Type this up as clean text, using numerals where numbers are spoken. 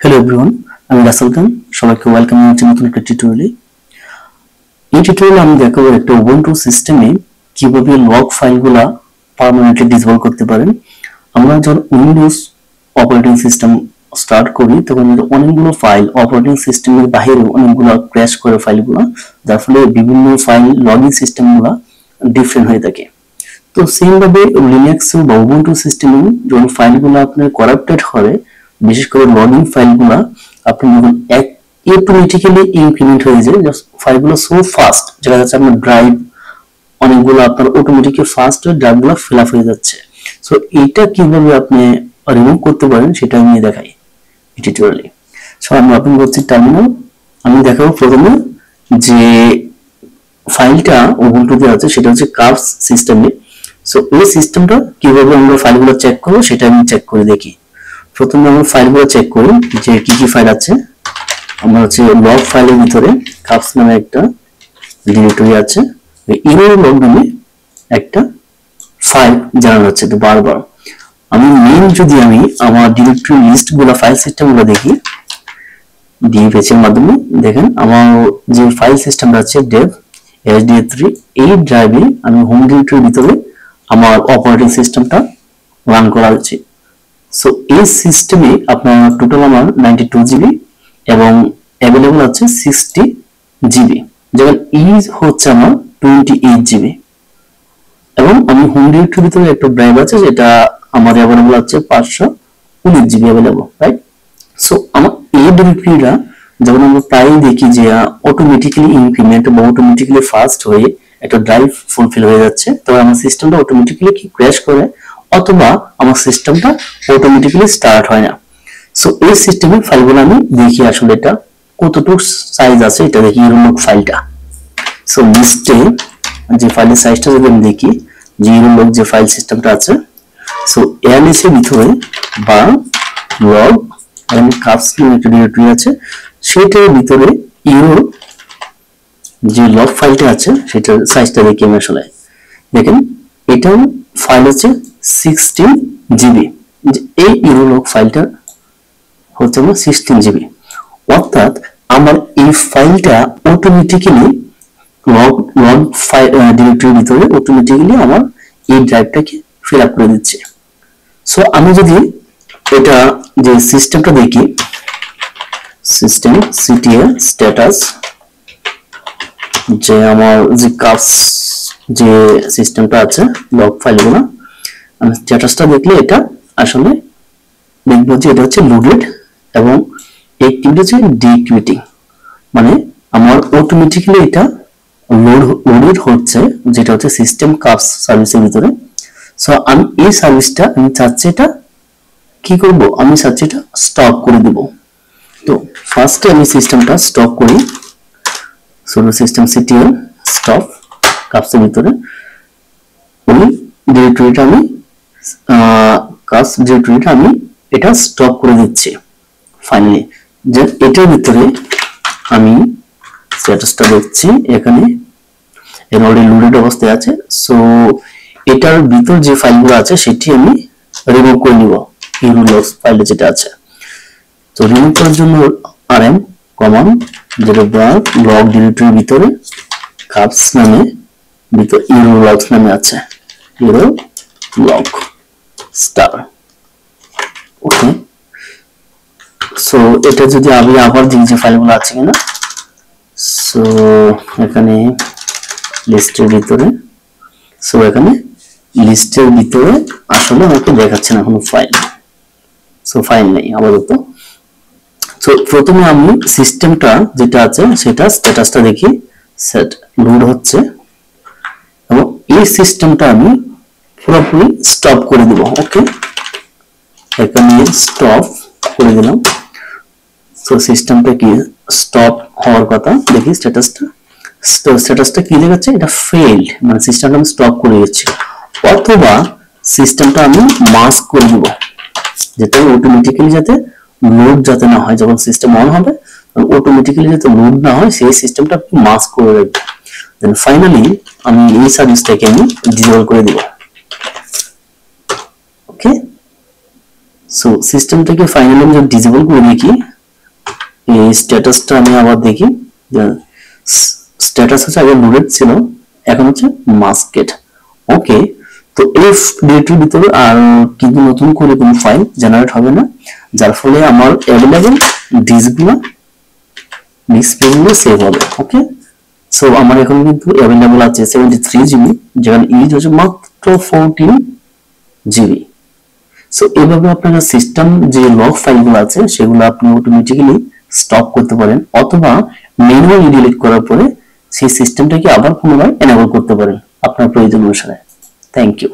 Hello everyone, আমি রাসেল খান। সবাইকে welcome জানাচ্ছি নতুন একটা টিউটোরিয়ালে। এই টিউটোরিয়ালে আমি দেখাবো একটা উবুন্টু সিস্টেমে কিভাবে লগ ফাইলগুলা পার্মানেন্টলি ডিসেবল করতে পারেন। আমরা যখন উইন্ডোজ অপারেটিং সিস্টেম স্টার্ট করি তখন অনেকগুলো ফাইল অপারেটিং সিস্টেমের বাইরে অনেকগুলো ক্র্যাশ করে ফাইলগুলো, যার ফলে বিভিন্ন ফাইল লগইন সিস্টেমগুলো ডিফারেন্ট হয়ে থাকে। তো সেম ভাবে লিনাক্স বা উবুন্টু সিস্টেমে যখন ফাইলগুলো আপনার করাপ্টেড হবে, বিশেষ করে লগইন ফাইলগুলো আপনি যখন অটোমেটিক্যালি ইনক্রিমেন্ট হয়ে যায়, ফাইলগুলো সো ফাস্ট, যেটা যাচ্ছে আপনার ড্রাইভ অনেকগুলো আপনার অটোমেটিক্যালি ফাস্ট ড্রাইভগুলো ফিল আপ হয়ে যাচ্ছে। সো এটা কিভাবে আপনি রিমুভ করতে পারেন সেটা আমি দেখাই এই টিউটোরিয়ালে। সো আমি ওপেন করছি টার্মিনাল। আমি দেখাবো প্রথমে যে ফাইলটা উবুন্টুতে আছে সেটা হচ্ছে কার্ভস সিস্টেমে। সো এই সিস্টেমটা কিভাবে আমরা ফাইলগুলো চেক করবো সেটা আমি চেক করে দেখি। প্রথমে আমরা ফাইলগুলো চেক করি যে কি কি ফাইল আছে। আমরা হচ্ছে লগ ফাইলের ভিতরে কার্ভস নামে একটা ডিরেক্টরি আছে, ইরো লগ নামে একটা ফাইল জানানো হচ্ছে। তো বারবার আমি মেইন যদি আমি আমার ডিরেক্টরি লিস্ট গুলো ফাইল সিস্টেম গুলো দেখি ডিএফএস এর মাধ্যমে, দেখেন আমার যে ফাইল সিস্টেমটা আছে ডেভ HD3, এই ড্রাইভে আমি হোম ডিরেক্টরির ভিতরে আমার অপারেটিং সিস্টেমটা রান করা হচ্ছে। সো এই সিস্টেমে আপনার টোটাল আমার 92 জিবি এবং অ্যাভেলেবল আছে 60 জিবি, যেমন হচ্ছে আমার 28 জিবি। এবং আমি হোম ডিরেক্টরির ভিতরে একটা ড্রাইভ আছে যেটা আমার অ্যাভেলেবল আছে 519 জিবি অ্যাভেলেবল, রাইট? সো আমার এই ডিরেক্টরিটা যখন আমরা প্রায় দেখি যে অটোমেটিক্যালি ইনক্রিমেন্ট বা অটোমেটিক্যালি ফাস্ট হয়ে একটা ড্রাইভ ফুলফিল হয়ে যাচ্ছে, তবে আমার সিস্টেমটা অটোমেটিক্যালি কি ক্র্যাশ করে অথবা আমার সিস্টেমটা অটোমেটিক্যালি স্টার্ট হয় না। সো এই সিস্টেমের ফাইলগুলো আমি দেখি আসলে এটা কতটুকু সাইজ আছে, এটা দেখি ইউরোলগ ফাইলটা। সো লিস্টে যে ফাইলের সাইজটা যদি আমি দেখি যে ইউরোলগ যে ফাইল সিস্টেমটা আছে, সো এলএস এর ভিতরে বা লগ এন্ড কার্ভস একটা ডিরেক্টরি আছে, সেটার ভিতরে ইউরো যে লগ ফাইলটা আছে সেটার সাইজটা দেখি আমি আসলে। দেখেন এটা ফাইল হচ্ছে 16 জিবি, এই ইউরোলগ ফাইলটা হচ্ছে আমার 16 জিবি। অর্থাৎ আমার এই ফাইলটা অটোমেটিক্যালি লগ ফাইল ডিরেক্টরির ভিতরে অটোমেটিক্যালি আমার এই ড্রাইভটাকে ফিল আপ করে দিচ্ছে। সো আমি যদি এটা যে সিস্টেমটা দেখি, সিস্টেম ctl স্ট্যাটাস, যে আমার যে কার্ভস যে সিস্টেমটা আছে লগ ফাইলগুলো, আমি স্ট্যাটাসটা দেখলে এটা আসলে দেখবো যে এটা হচ্ছে লোডেড এবং অ্যাক্টিভিটি হচ্ছে ডিক্রিটিং, মানে আমার অটোমেটিক্যালি এটা লোডেড হচ্ছে, যেটা হচ্ছে সিস্টেম কার্ভস সার্ভিসের ভিতরে। সো আমি এই সার্ভিসটা আমি চাচ্ছি এটা কি করব, আমি চাচ্ছি এটা স্টপ করে দেব। তো ফার্স্টে আমি সিস্টেমটা স্টপ করি, সুডো সিস্টেম ctl স্টপ কার্ভসের ভিতরে ওই ডিরেক্টরিটা আমি কার্ভস ডিরেক্টরিটা আমি এটা স্টপ করে দিচ্ছি। ফাইনালি যে এটার ভিতরে আমি স্ট্যাটাসটা দেখছি, এখানে এর অলরেডি লোডেড অবস্থায় আছে। সো এটার ভিতর যে ফাইলগুলো আছে সেটি আমি রিমুভ করে নিব, ইউরোলগ ফাইলটা যেটা আছে। তো রিমুভ করার জন্য rm কমান্ড, যেটা লগ ডিরেক্টরির ভিতরে কার্ভস নামে ভিতর ইউরোলগস নামে আছে, ইউরোলগ স্টার। ওকে, সো এটা যদি আমি আবার দেখি যে ফাইলগুলো আছে কিনা। সো এখানে লিস্টের ভিতরে, সো এখানে লিস্টের ভিতরে আসলে আমাকে দেখাচ্ছে না কোনো ফাইল, সো ফাইল নেই আপাতত। সো প্রথমে আমি সিস্টেমটা যেটা আছে সেটা স্ট্যাটাসটা দেখি, সেট লোড হচ্ছে এবং এই সিস্টেমটা আমি পুরোপুরি স্টপ করে দেব। ওকে, এখানে স্টপ করে দিলাম। সো সিস্টেমটা কি স্টপ হওয়ার কথা, দেখি স্ট্যাটাসটা কি দেখাচ্ছে, এটা ফেইল্ড, মানে সিস্টেমটা আমি স্টপ করে দিচ্ছি। অথবা সিস্টেমটা আমি মাস্ক করে দিব, যেটা অটোমেটিক্যালি যাতে লোড যাতে না হয়, যখন সিস্টেম অন হবে অটোমেটিক্যালি যাতে লোড না হয় সেই সিস্টেমটা আপনি মাস্ক করে রাখবেন। দেন ফাইনালি আমি এই সার্ভিসটাকে আমি ডিসেবল করে দিব। ওকে, সো সিস্টেমটাকে ফাইনালি আমি ডিসেবল করে দেখি এই স্ট্যাটাসটা আমি আবার দেখি, স্ট্যাটাস হচ্ছে আগে লোডেড ছিল, এখন হচ্ছে মাস্কেট। ওকে, তো এই ডিরেক্টরির ভিতরে আর কিন্তু নতুন করে কোনো ফাইল জেনারেট হবে না, যার ফলে আমার অ্যাভেলেবল ডিস্কগুলো ডিসপ্লেগুলো সেভ হবে। ওকে, সো আমার এখন কিন্তু অ্যাভেলেবল আছে 73 জিবি, যেখানে ইউজ হচ্ছে মাত্র 14 জিবি। সো এইভাবে আপনার সিস্টেম যে লগ ফাইলগুলো আছে সেগুলো আপনি অটোমেটিক্যালি স্টপ করতে পারেন, অথবা ম্যানুয়ালি ডিলিট করার পরে সেই সিস্টেমটাকে আবার পুনরায় এনেবল করতে পারেন আপনার প্রয়োজন অনুসারে। Thank you.